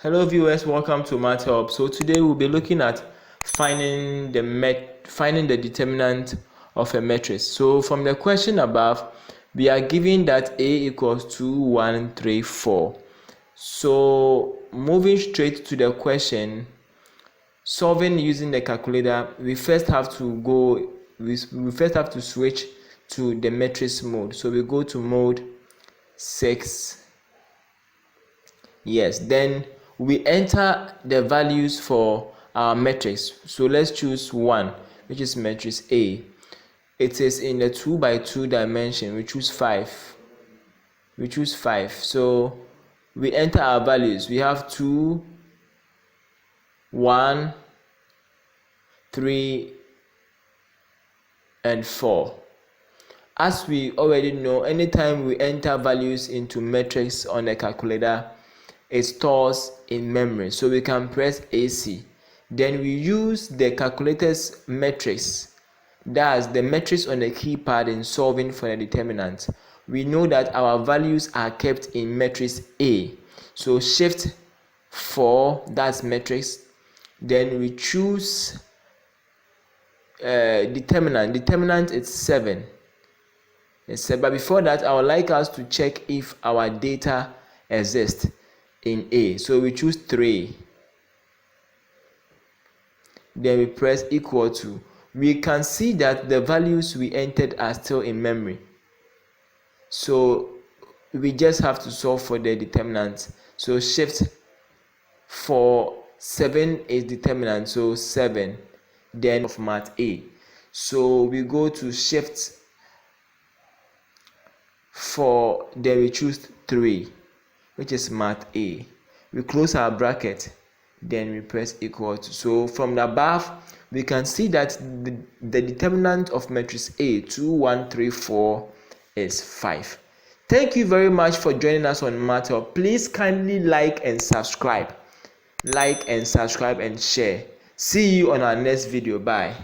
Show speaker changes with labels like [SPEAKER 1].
[SPEAKER 1] Hello viewers, welcome to Math Help. So today we'll be looking at finding the determinant of a matrix. So from the question above, we are given that A equals 2, 1, 3, 4. So moving straight to the question, solving using the calculator, we first have to switch to the matrix mode. So we go to mode 6. Yes, then we enter the values for our matrix. So let's choose 1, which is matrix A. It is in the 2 by 2 dimension. We choose 5. So we enter our values. We have 2, 1, 3, and 4. As we already know, anytime we enter values into matrix on the calculator, it stores in memory. So we can press AC. Then we use the calculator's matrix, that's the matrix on the keypad, in solving for the determinant. We know that our values are kept in matrix A. So shift 4, that's matrix. Then we choose determinant. Determinant is 7. But before that, I would like us to check if our data exists in A. So we choose 3. Then we press equal to. We can see that the values we entered are still in memory. So we just have to solve for the determinant. So shift 4, 7 is determinant, so 7. Then of math A. So we go to shift 4, then we choose 3, which is math A. We close our bracket, then we press equal to. So from the above, we can see that the determinant of matrix A, 2, 1, 3, 4 is 5. Thank you very much for joining us on Math Help. Please kindly like and subscribe and share. See you on our next video. Bye.